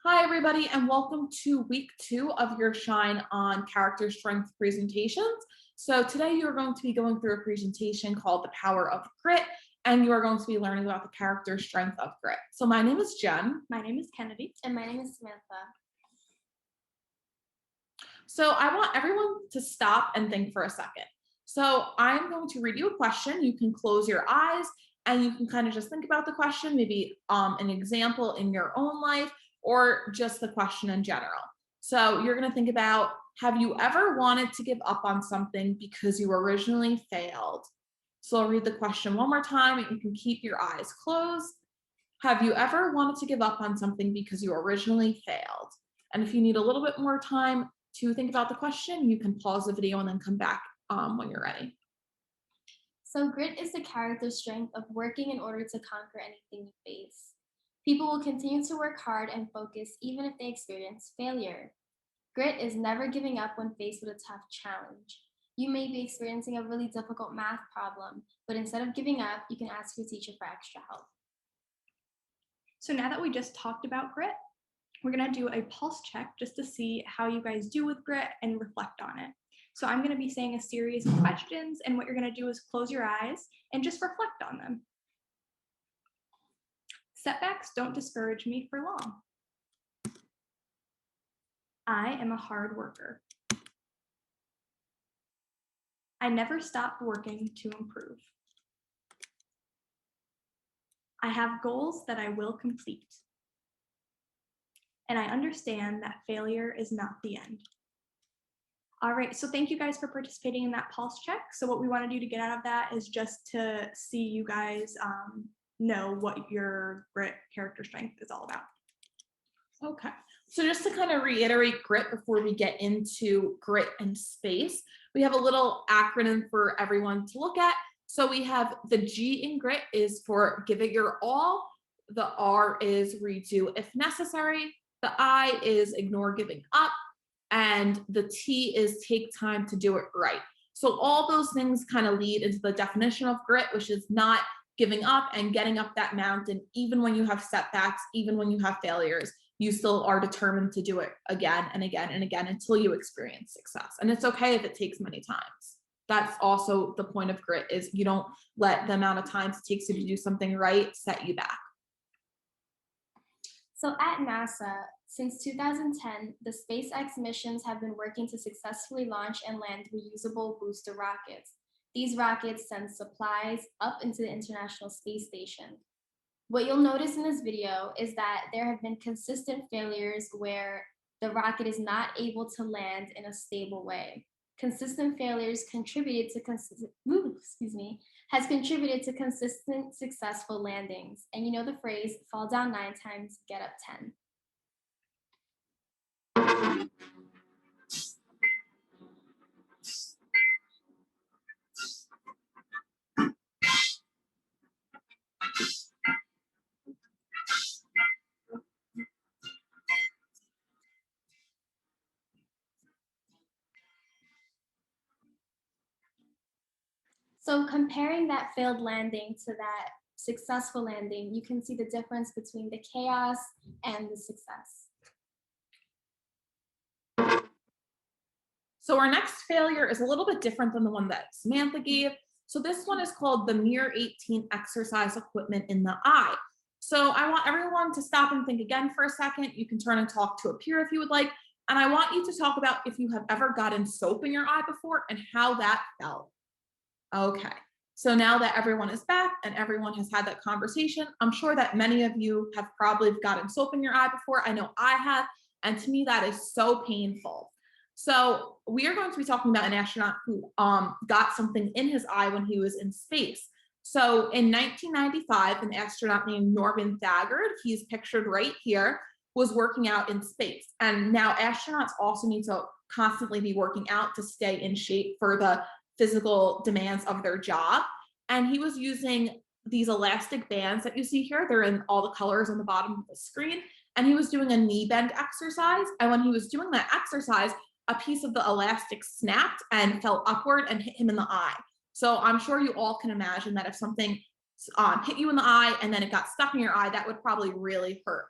Hi, everybody, and welcome to week 2 of your Shine on Character Strength presentations. So today you are going to be going through a presentation called The Power of Grit, and you are going to be learning about the character strength of grit. So my name is Jen. My name is Kennedy. And my name is Samantha. So I want everyone to stop and think for a second. So I'm going to read you a question. You can close your eyes and you can kind of just think about the question, maybe an example in your own life or just the question in general. So you're going to think about, have you ever wanted to give up on something because you originally failed? So I'll read the question one more time and you can keep your eyes closed. Have you ever wanted to give up on something because you originally failed? And if you need a little bit more time to think about the question, you can pause the video and then come back when you're ready. So grit is the character strength of working in order to conquer anything you face. People will continue to work hard and focus even if they experience failure. Grit is never giving up when faced with a tough challenge. You may be experiencing a really difficult math problem, but instead of giving up, you can ask your teacher for extra help. So now that we just talked about grit, we're going to do a pulse check just to see how you guys do with grit and reflect on it. So I'm going to be saying a series of questions, and what you're going to do is close your eyes and just reflect on them. Setbacks don't discourage me for long. I am a hard worker. I never stop working to improve. I have goals that I will complete. And I understand that failure is not the end. All right, so thank you guys for participating in that pulse check. So what we want to do to get out of that is just to see you guys know what your grit character strength is all about. Okay, so just to kind of reiterate grit before we get into grit and space, we have a little acronym for everyone to look at. So we have the G in grit is for give it your all. The R is redo if necessary. The I is ignore giving up. And the T is take time to do it right. So all those things kind of lead into the definition of grit, which is not giving up and getting up that mountain, even when you have setbacks, even when you have failures, you still are determined to do it again and again and again until you experience success. And it's okay if it takes many times. That's also the point of grit, is you don't let the amount of times it takes you to do something right set you back. So at NASA, since 2010, the SpaceX missions have been working to successfully launch and land reusable booster rockets. These rockets send supplies up into the International Space Station. What you'll notice in this video is that there have been consistent failures where the rocket is not able to land in a stable way. Consistent failures contributed to has contributed to consistent successful landings. And you know the phrase, fall down 9 times, get up 10. So comparing that failed landing to that successful landing, you can see the difference between the chaos and the success. So our next failure is a little bit different than the one that Samantha gave. So this one is called the Mirror 18 exercise equipment in the eye. So I want everyone to stop and think again for a second. You can turn and talk to a peer if you would like. And I want you to talk about if you have ever gotten soap in your eye before and how that felt. Okay, so now that everyone is back and everyone has had that conversation, I'm sure that many of you have probably gotten soap in your eye before. I know I have, and to me that is so painful. So we are going to be talking about an astronaut who got something in his eye when he was in space. So in 1995, an astronaut named Norman Thagard, he's pictured right here, was working out in space. And now astronauts also need to constantly be working out to stay in shape for the physical demands of their job. And he was using these elastic bands that you see here. They're in all the colors on the bottom of the screen. And he was doing a knee bend exercise. And when he was doing that exercise, a piece of the elastic snapped and fell upward and hit him in the eye. So I'm sure you all can imagine that if something hit you in the eye and then it got stuck in your eye, that would probably really hurt.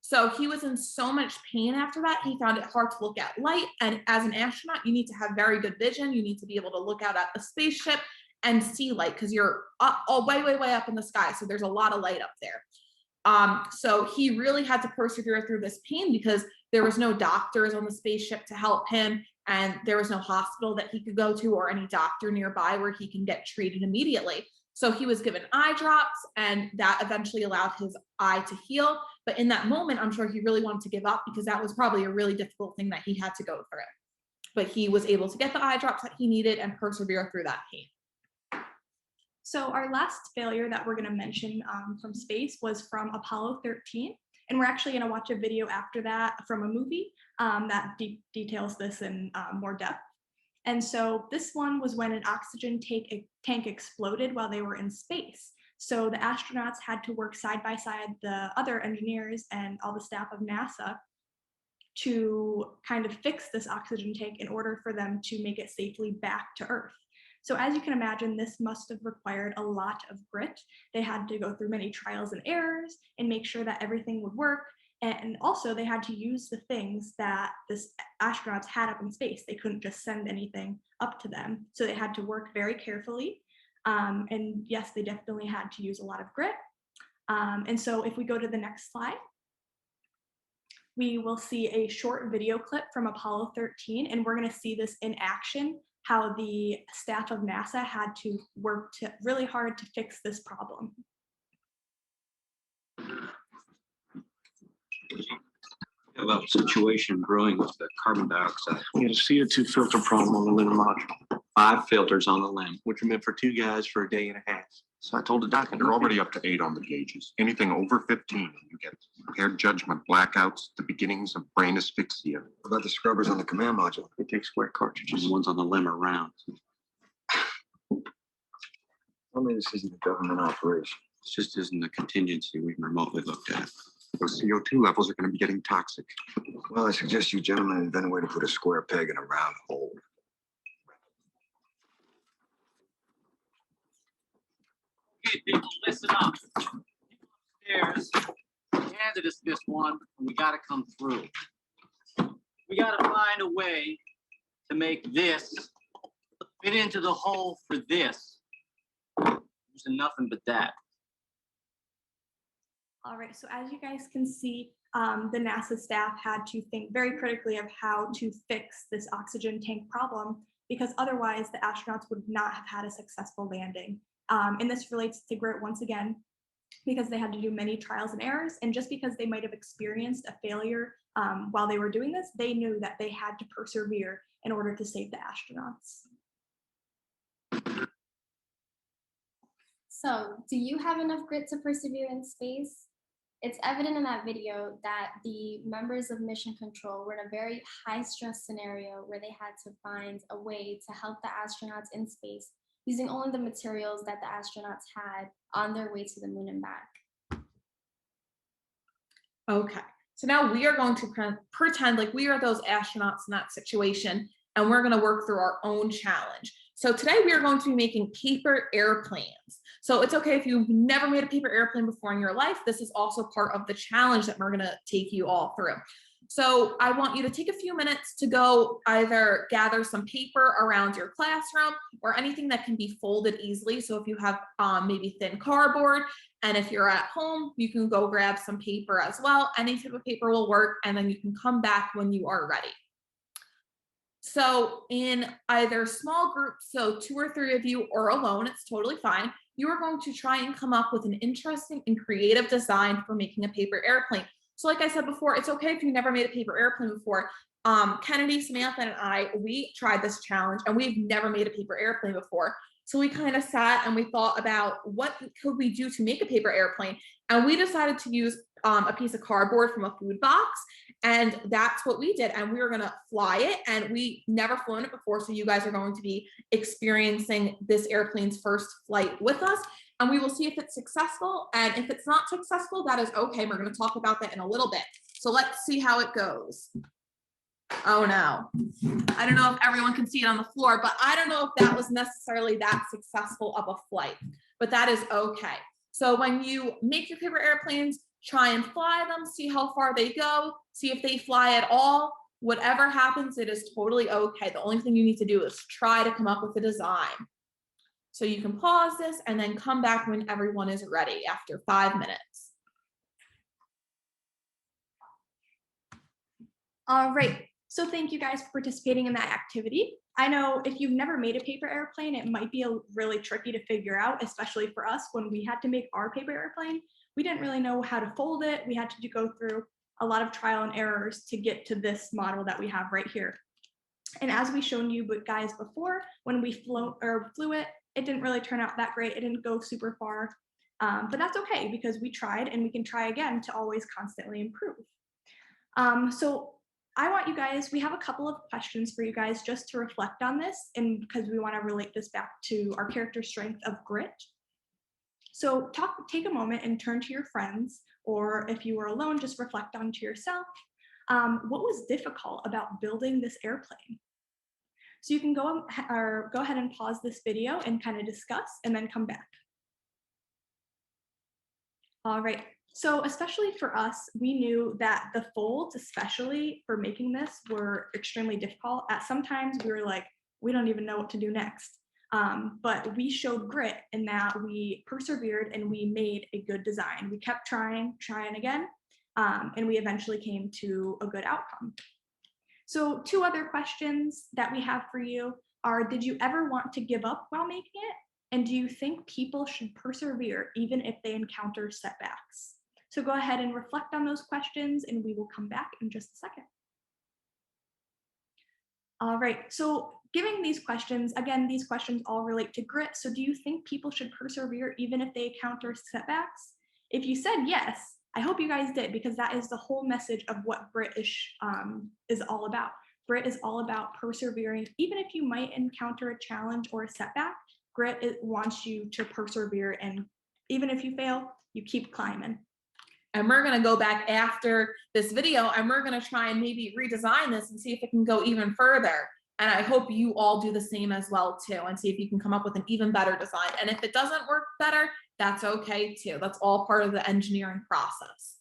So he was in so much pain after that, he found it hard to look at light. And as an astronaut, you need to have very good vision. You need to be able to look out at the spaceship and see light because you're up, all way, way, way up in the sky. So there's a lot of light up there. So he really had to persevere through this pain because there was no doctors on the spaceship to help him, and there was no hospital that he could go to or any doctor nearby where he can get treated immediately. So he was given eye drops, and that eventually allowed his eye to heal. But in that moment, I'm sure he really wanted to give up because that was probably a really difficult thing that he had to go through. But he was able to get the eye drops that he needed and persevere through that pain. So our last failure that we're going to mention from space was from Apollo 13. And we're actually going to watch a video after that from a movie that details this in more depth. And so this one was when an oxygen tank exploded while they were in space. So the astronauts had to work side by side the other engineers and all the staff of NASA to kind of fix this oxygen tank in order for them to make it safely back to Earth. So as you can imagine, this must have required a lot of grit. They had to go through many trials and errors and make sure that everything would work. And also they had to use the things that the astronauts had up in space. They couldn't just send anything up to them. So they had to work very carefully. And yes, they definitely had to use a lot of grit. And so if we go to the next slide, we will see a short video clip from Apollo 13, and we're going to see this in action, how the staff of NASA had to work really hard to fix this problem. About situation brewing with the carbon dioxide. We had a CO2 filter problem on the lunar module, 5 filters on the LEM. which are meant for 2 guys for a day and a half. So I told the doctor, they're already up to 8 on the gauges. Anything over 15, you get impaired judgment, blackouts, the beginnings of brain asphyxia. What about the scrubbers on the command module? They take square cartridges. The ones on the LEM are round. Tell me this isn't a government operation. It just isn't a contingency we've remotely looked at. Those CO2 levels are going to be getting toxic. Well, I suggest you gentlemen invent a way to put a square peg in a round hole. Okay, people, listen up. Upstairs, handed us this one, and we gotta come through. We gotta find a way to make this fit into the hole for this. Using nothing but that. All right, so as you guys can see, the NASA staff had to think very critically of how to fix this oxygen tank problem, because otherwise the astronauts would not have had a successful landing. And this relates to grit once again, because they had to do many trials and errors. And just because they might have experienced a failure while they were doing this, they knew that they had to persevere in order to save the astronauts. So, do you have enough grit to persevere in space? It's evident in that video that the members of Mission Control were in a very high stress scenario where they had to find a way to help the astronauts in space using only the materials that the astronauts had on their way to the moon and back. Okay, so now we are going to pretend like we are those astronauts in that situation, and we're going to work through our own challenge. So today we are going to be making paper airplanes. So it's okay if you've never made a paper airplane before in your life. This is also part of the challenge that we're going to take you all through. So I want you to take a few minutes to go either gather some paper around your classroom or anything that can be folded easily. So if you have maybe thin cardboard, and if you're at home, you can go grab some paper as well. Any type of paper will work, and then you can come back when you are ready. So in either small groups, so 2 or 3 of you, or alone, it's totally fine, you are going to try and come up with an interesting and creative design for making a paper airplane. So like I said before, it's okay if you never made a paper airplane before. Kennedy, Samantha, and I, we tried this challenge and we've never made a paper airplane before. So we kind of sat and we thought about what could we do to make a paper airplane. And we decided to use a piece of cardboard from a food box. And that's what we did. And we were gonna fly it, and we never flown it before. So you guys are going to be experiencing this airplane's first flight with us. And we will see if it's successful. And if it's not successful, that is okay. We're gonna talk about that in a little bit. So let's see how it goes. Oh no, I don't know if everyone can see it on the floor, but I don't know if that was necessarily that successful of a flight, but that is okay. So when you make your paper airplanes, try and fly them, see how far they go, see if they fly at all. Whatever happens, it is totally okay. The only thing you need to do is try to come up with a design. So you can pause this and then come back when everyone is ready after 5 minutes. All right, so thank you guys for participating in that activity. I know if you've never made a paper airplane, it might be really tricky to figure out, especially for us when we had to make our paper airplane. We didn't really know how to fold it. We had to go through a lot of trial and errors to get to this model that we have right here. And as we shown you guys before, when we flew it, it didn't really turn out that great. It didn't go super far, but that's okay because we tried and we can try again to always constantly improve. So I want you guys, we have a couple of questions for you guys just to reflect on this, and because we want to relate this back to our character strength of grit. So take a moment and turn to your friends, or if you were alone, just reflect onto yourself. What was difficult about building this airplane? So you can go ahead and pause this video and kind of discuss and then come back. All right. So especially for us, we knew that the folds, especially for making this, were extremely difficult. Sometimes we were like, we don't even know what to do next. But we showed grit in that we persevered and we made a good design. We kept trying again, and we eventually came to a good outcome. So 2 other questions that we have for you are, did you ever want to give up while making it? And do you think people should persevere even if they encounter setbacks? So go ahead and reflect on those questions and we will come back in just a second. All right, so giving these questions, again, these questions all relate to grit. So do you think people should persevere even if they encounter setbacks? If you said yes, I hope you guys did, because that is the whole message of what grit is all about. Grit is all about persevering. Even if you might encounter a challenge or a setback, grit wants you to persevere, and even if you fail, you keep climbing. And we're gonna go back after this video and we're gonna try and maybe redesign this and see if it can go even further. And I hope you all do the same as well too, and see if you can come up with an even better design. And if it doesn't work better, that's okay too. That's all part of the engineering process.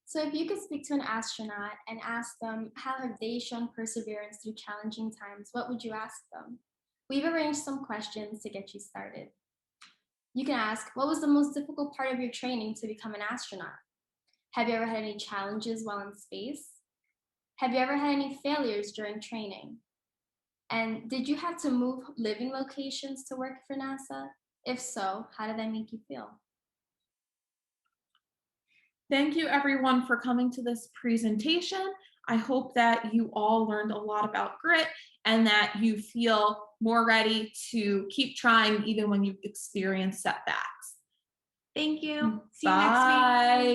So if you could speak to an astronaut and ask them how have they shown perseverance through challenging times, what would you ask them? We've arranged some questions to get you started. You can ask, what was the most difficult part of your training to become an astronaut? Have you ever had any challenges while in space? Have you ever had any failures during training? And did you have to move living locations to work for NASA? If so, how did that make you feel? Thank you everyone for coming to this presentation. I hope that you all learned a lot about grit and that you feel more ready to keep trying even when you've experienced setbacks. Thank you. See you next week. Bye.